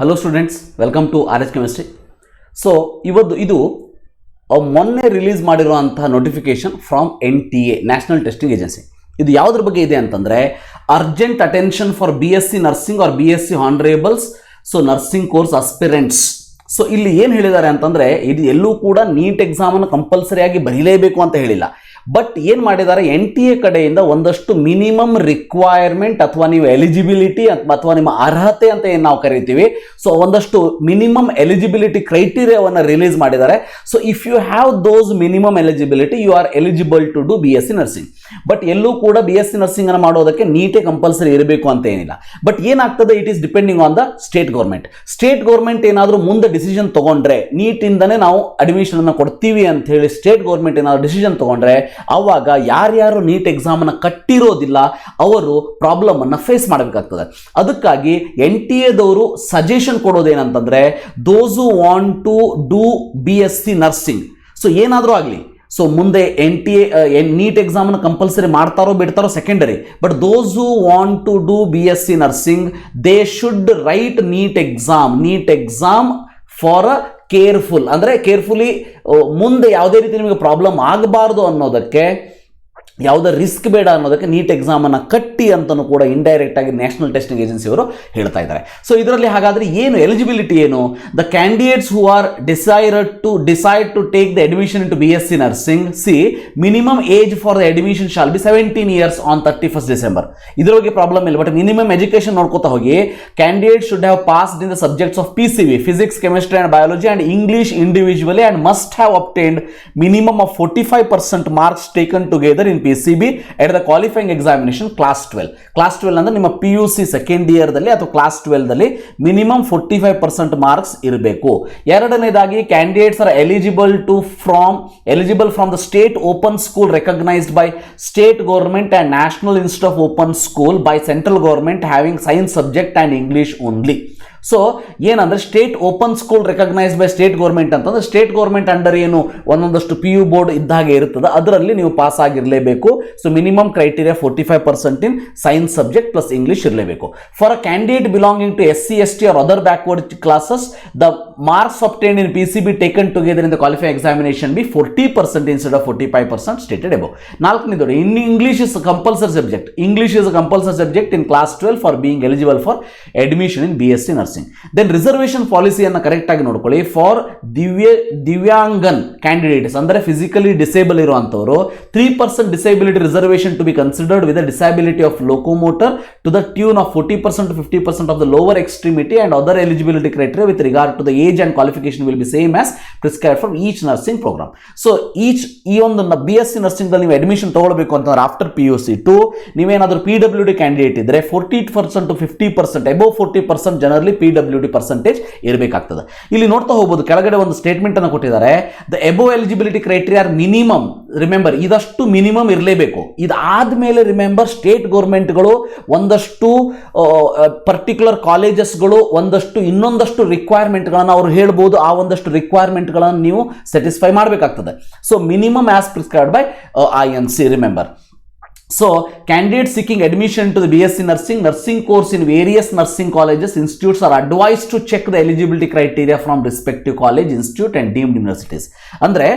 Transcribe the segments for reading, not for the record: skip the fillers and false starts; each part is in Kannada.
Hello students, welcome to RH chemistry. So ಇವತ್ತು ಇದು ಮೊನ್ನೆ ರಿಲೀಸ್ ಮಾಡಿರುವಂತಹ notification from NTA national testing agency. ಇದು ಯಾವುದ್ರ ಬಗ್ಗೆ ಇದೆ ಅಂತಂದರೆ urgent attention for BSc nursing or BSc honourables, so nursing course aspirants. So ಇಲ್ಲಿ ಏನು ಹೇಳಿದ್ದಾರೆ ಅಂತಂದರೆ ಇದು ಎಲ್ಲೂ ಕೂಡ ನೀಟ್ ಎಕ್ಸಾಮನ್ನು ಕಂಪಲ್ಸರಿಯಾಗಿ ಬರೀಲೇಬೇಕು ಅಂತ ಹೇಳಿಲ್ಲ. ಬಟ್ ಏನು ಮಾಡಿದ್ದಾರೆ, NTA ಕಡೆಯಿಂದ ಒಂದಷ್ಟು ಮಿನಿಮಮ್ ರಿಕ್ವೈರ್ಮೆಂಟ್ ಅಥವಾ ನೀವು ಎಲಿಜಿಬಿಲಿಟಿ ಅಥವಾ ನಿಮ್ಮ ಅರ್ಹತೆ ಅಂತ ಏನು ನಾವು ಕರಿತೀವಿ, ಸೊ ಒಂದಷ್ಟು ಮಿನಿಮಮ್ ಎಲಿಜಿಬಿಲಿಟಿ ಕ್ರೈಟೀರಿಯಾವನ್ನು ರಿಲೀಸ್ ಮಾಡಿದ್ದಾರೆ. So if you have those minimum eligibility you are eligible to do BSc nursing. But ಎಲ್ಲೂ ಕೂಡ BSc ನರ್ಸಿಂಗ್ ಅನ್ನು ಮಾಡೋದಕ್ಕೆ ನೀಟೇ ಕಂಪಲ್ಸರಿ ಇರಬೇಕು ಅಂತ ಏನಿಲ್ಲ. ಬಟ್ ಏನಾಗ್ತದೆ, it is depending on the state government. State government ಏನಾದರೂ ಮುಂದೆ ಡಿಸಿಷನ್ ತಗೊಂಡ್ರೆ ನೀಟಿಂದನೇ ನಾವು ಅಡ್ಮಿಷನ್ ಅನ್ನು ಕೊಡ್ತೀವಿ ಅಂತ ಹೇಳಿ ಸ್ಟೇಟ್ ಗೌರ್ಮೆಂಟ್ ಏನಾದರೂ ಡಿಸಿಷನ್ ತಗೊಂಡ್ರೆ ಅವಾಗ ಯಾರ್ಯಾರು ನೀಟ್ ಎಕ್ಸಾಮ್ ಅನ್ನು ಕಟ್ಟಿರೋದಿಲ್ಲ ಅವರು ಪ್ರಾಬ್ಲಮ್ ಅನ್ನು ಫೇಸ್ ಮಾಡಬೇಕಾಗ್ತದೆ. ಅದಕ್ಕಾಗಿ NTA ದವರು ಸಜೆಷನ್ ಕೊಡೋದೇನಂತಂದ್ರೆ those who want to do BSc nursing, so ಏನಾದರೂ ಆಗಲಿ, ಸೊ ಮುಂದೆ NTA ನೀಟ್ ಎಕ್ಸಾಮನ್ನು ಕಂಪಲ್ಸರಿ ಮಾಡ್ತಾರೋ ಬಿಡ್ತಾರೋ secondary, but those who want to do BSc nursing they should write NEET exam for a careful, ಅಂದರೆ ಕೇರ್ಫುಲಿ ಮುಂದೆ ಯಾವುದೇ ರೀತಿ ನಿಮಗೆ ಪ್ರಾಬ್ಲಮ್ ಆಗಬಾರ್ದು ಅನ್ನೋದಕ್ಕೆ, ಯಾವುದೇ ರಿಸ್ಕ್ ಬೇಡ ಅನ್ನೋದಕ್ಕೆ ನೀಟ್ ಎಕ್ಸಾಮನ್ನು ಕಟ್ಟಿ ಅಂತಲೂ ಕೂಡ ಇಂಡೈರೆಕ್ಟ್ ಆಗಿ ನ್ಯಾಷನಲ್ ಟೆಸ್ಟಿಂಗ್ ಏಜೆನ್ಸಿ ಅವರು ಹೇಳ್ತಾ ಇದ್ದಾರೆ. ಸೊ ಇದರಲ್ಲಿ ಹಾಗಾದರೆ ಏನು ಎಲಿಜಿಬಿಲಿಟಿ ಏನು? The candidates who are decide to take the admission in to BSc nursing, see minimum age for the admission shall be 17 years on 31st December. ಇದರ ಬಗ್ಗೆ ಪ್ರಾಬ್ಲಮ್ ಇಲ್ಲ, ಬಟ್ ಮಿನಿಮಮ್ ಎಜುಕೇಶನ್ ನೋಡ್ಕೋತಾ ಹೋಗಿ. Candidate should have passed in the subjects of PCB, physics, chemistry and biology and English individually and must have obtained minimum of 45% marks taken together in PCB at the qualifying examination class 12. Class 12 ಅಂದ್ರೆ ನಿಮ್ಮ PUC ಸೆಕೆಂಡ್ ಇಯರ್ದಲ್ಲಿ ಅಥವಾ ಕ್ಲಾಸ್ 12ದಲ್ಲಿ ಮಿನಿಮಮ್ 45% ಮಾರ್ಕ್ಸ್ ಇರಬೇಕು. ಎರಡನೇದಾಗಿ candidates are eligible from the state open school recognised by state government and national institute of open school by central government having science subject and English only. So ಏನಂದ್ರೆ state open school recognise by state government ಅಂತಂದ್ರೆ ಸ್ಟೇಟ್ ಗೌರ್ಮೆಂಟ್ ಅಂಡರ್ ಏನು ಒಂದೊಂದಷ್ಟು PU ಬೋರ್ಡ್ ಇದ್ದಾಗೆ ಇರ್ತದೆ, ಅದರಲ್ಲಿ ನೀವು ಪಾಸ್ ಆಗಿರಲೇಬೇಕು. So minimum criteria 45% in science subject plus English ಇರಲೇಬೇಕು. For a candidate belonging to SC, ST are other backward classes, the marks obtained in PCB taken together in the qualifying examination be 40% instead of 45% stated above. ನಾಲ್ಕನೇದು in English is compulsory subject. English is compulsory subject in class 12 for being eligible for admission in BSc nursing. Then reservation ಪಾಲಿಸಿಯನ್ನು ಕರೆಕ್ಟ್ ಆಗಿ ನೋಡ್ಕೊಳ್ಳಿ. ಫಾರ್ ದಿವ್ಯಾಂಗನ್ ಕ್ಯಾಂಡಿಡೇಟ್ಸ್ ಅಂದರೆ ಫಿಸಿಕಲಿ ಡಿಸೇಬಲ್ ಇರುವಂತವರು 3% disability reservation to be considered with disability of locomotor to the tune of 40% to 50% of the lower extremity and other eligibility criteria with regard to the age and qualification will be same as prescribe for each nursing program. So ಈ ಒಂದು BSc ನರ್ಸಿಂಗ್ ದಲ್ಲಿ ನೀವು ಅಡ್ಮಿಷನ್ ತಗೊಳ್ಬೇಕು ಅಂತಂದ್ರೆ ಆಫ್ಟರ್ PUC 2 ನೀವೇನಾದರೂ PWD ಕ್ಯಾಂಡಿಡೇಟ್ ಇದ್ರೆ 40% to 50%, above 40% generally PWD percentage ಇರಬೇಕಾಗ್ತದೆ. ಇಲ್ಲಿ ನೋಡ್ತಾ ಹೋಗಬಹುದು, ಕೆಳಗಡೆ ಒಂದು ಸ್ಟೇಟ್ಮೆಂಟ್ ಅನ್ನು ಕೊಟ್ಟಿದ್ದಾರೆ. The above eligibility criteria minimum, remember ಇದಷ್ಟು ಮಿನಿಮಮ್ ಇರಲೇಬೇಕು. ಇದಾದ್ಮೇಲೆ ರಿಮೆಂಬರ್ ಸ್ಟೇಟ್ ಗೌರ್ಮೆಂಟ್ಗಳು ಒಂದಷ್ಟು ಪರ್ಟಿಕ್ಯುಲರ್ ಕಾಲೇಜಸ್ಗಳು ಇನ್ನೊಂದಷ್ಟು ರಿಕ್ವೈರ್ಮೆಂಟ್ಗಳನ್ನು ಅವರು ಹೇಳ್ಬೋದು. ಆ ಒಂದಷ್ಟು ರಿಕ್ವೈರ್ಮೆಂಟ್ಗಳನ್ನು ನೀವು ಸ್ಯಾಟಿಸ್ಫೈ ಮಾಡಬೇಕಾಗ್ತದೆ. So minimum as prescribed by INC, remember. So candidates seeking admission to the BSc nursing course in various nursing colleges, institutes are advised to check the eligibility criteria from respective college, institute and deemed universities. ಅಂದ್ರೆ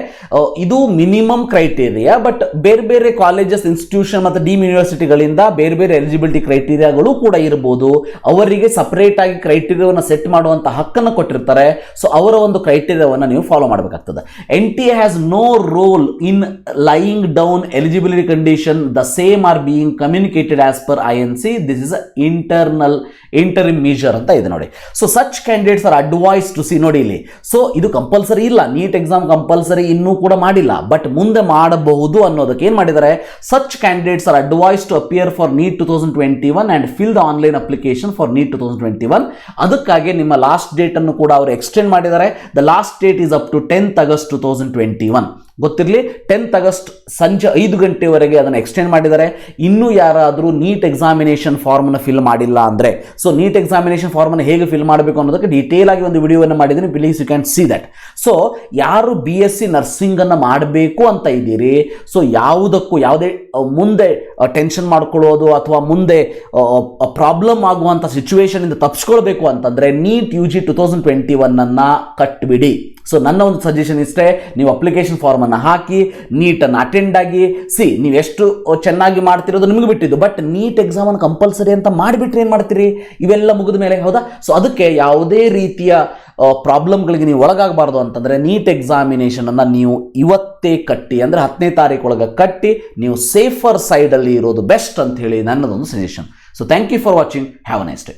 ಇದು ಮಿನಿಮಮ್ ಕ್ರೈಟೀರಿಯಾ, ಬಟ್ ಬೇರೆ ಬೇರೆ ಕಾಲೇಜಸ್, ಇನ್ಸ್ಟಿಟ್ಯೂಷನ್ ಮತ್ತು ಡೀಮ್ ಯೂನಿವರ್ಸಿಟಿಗಳಿಂದ ಬೇರೆ ಬೇರೆ ಎಲಿಜಿಬಿಲಿಟಿ ಕ್ರೈಟೀರಿಯಾಗಳು ಕೂಡ ಇರಬಹುದು. ಅವರಿಗೆ ಸಪರೇಟ್ ಆಗಿ ಕ್ರೈಟೀರಿಯಾವನ್ನು ಸೆಟ್ ಮಾಡುವಂತ ಹಕ್ಕನ್ನು ಕೊಟ್ಟಿರ್ತಾರೆ. ಸೊ ಅವರ ಒಂದು ಕ್ರೈಟೀರಿಯಾವನ್ನು ನೀವು ಫಾಲೋ ಮಾಡಬೇಕಾಗ್ತದೆ. NTA has no role in lying down eligibility condition, the same are being communicated as per INC. This is interim measure ಅಂತ ಇದೆ ನೋಡಿ. So such candidates are advise to see, ನೋಡಿ ಇಲ್ಲಿ. ಸೊ ಇದು ಕಂಪಲ್ಸರಿ ಇಲ್ಲ, ನೀಟ್ ಎಕ್ಸಾಮ್ ಕಂಪಲ್ಸರಿ ಇನ್ನೂ ಕೂಡ ಮಾಡಿಲ್ಲ, ಬಟ್ ಮುಂದೆ ಮಾಡಬಹುದು ಅನ್ನೋದಕ್ಕೆ ಏನು ಮಾಡಿದ್ದಾರೆ, such candidates are advise to appear for NEET 2021 and fill the online application for NEET 2021. ಅದಕ್ಕಾಗಿ ನಿಮ್ಮ ಲಾಸ್ಟ್ ಡೇಟ್ ಅನ್ನು ಕೂಡ ಅವರು ಎಕ್ಸ್ಟೆಂಡ್ ಮಾಡಿದ್ದಾರೆ. The last date is up to 10th August 2021. ಗೊತ್ತಿರಲಿ, 10th August ಸಂಜೆ 5 ಗಂಟೆವರೆಗೆ ಅದನ್ನು ಎಕ್ಸ್ಟೆಂಡ್ ಮಾಡಿದ್ದಾರೆ. ಮಾಡಿದ್ದಾರೆ. ಇನ್ನೂ ಯಾರಾದರೂ ನೀಟ್ ಎಕ್ಸಾಮಿನೇಷನ್ ಫಾರ್ಮ್ನ ಫಿಲ್ ಮಾಡಿಲ್ಲ ಅಂದರೆ, ಸೊ ನೀಟ್ ಎಕ್ಸಾಮಿನೇಷನ್ ಫಾರ್ಮನ್ನು ಹೇಗೆ ಫಿಲ್ ಮಾಡಬೇಕು ಅನ್ನೋದಕ್ಕೆ ಡೀಟೇಲ್ ಆಗಿ ಒಂದು ವಿಡಿಯೋವನ್ನು ಮಾಡಿದ್ದೀನಿ. Please you can see that. So ಯಾರು BSc ನರ್ಸಿಂಗನ್ನು ಮಾಡಬೇಕು ಅಂತ ಇದ್ದೀರಿ, ಸೊ ಯಾವುದೇ ಮುಂದೆ ಟೆನ್ಷನ್ ಮಾಡ್ಕೊಳ್ಳೋದು ಅಥವಾ ಮುಂದೆ ಪ್ರಾಬ್ಲಮ್ ಆಗುವಂಥ ಸಿಚುವೇಶನಿಂದ ತಪ್ಪಿಸ್ಕೊಳ್ಬೇಕು ಅಂತಂದರೆ ನೀಟ್ UG 2021 ಕಟ್ಬಿಡಿ. ಸೊ ನನ್ನ ಒಂದು ಸಜೆಷನ್ ಇಷ್ಟೇ, ನೀವು ಅಪ್ಲಿಕೇಶನ್ ಫಾರ್ಮನ್ನು ಹಾಕಿ ನೀಟನ್ನು ಅಟೆಂಡ್ ಆಗಿ. ನೀವು ಎಷ್ಟು ಚೆನ್ನಾಗಿ ಮಾಡ್ತಿರೋದು ನಿಮಗೆ ಬಿಟ್ಟಿದ್ದು, ಬಟ್ ನೀಟ್ ಎಕ್ಸಾಮನ್ನು ಕಂಪಲ್ಸರಿ ಅಂತ ಮಾಡಿಬಿಟ್ರೆ ಏನು ಮಾಡ್ತೀರಿ, ಇವೆಲ್ಲ ಮುಗಿದ ಮೇಲೆ, ಹೌದಾ? ಸೊ ಅದಕ್ಕೆ ಯಾವುದೇ ರೀತಿಯ ಪ್ರಾಬ್ಲಮ್ಗಳಿಗೆ ನೀವು ಒಳಗಾಗಬಾರ್ದು ಅಂತಂದರೆ ನೀಟ್ ಎಕ್ಸಾಮಿನೇಷನನ್ನು ನೀವು ಇವತ್ತೇ ಕಟ್ಟಿ, ಅಂದರೆ 10ನೇ ತಾರೀಕು ಒಳಗೆ ಕಟ್ಟಿ ನೀವು ಸೇಫರ್ ಸೈಡಲ್ಲಿ ಇರೋದು ಬೆಸ್ಟ್ ಅಂತ ಹೇಳಿ ನನ್ನದೊಂದು suggestion. So thank you for watching. Have a nice day.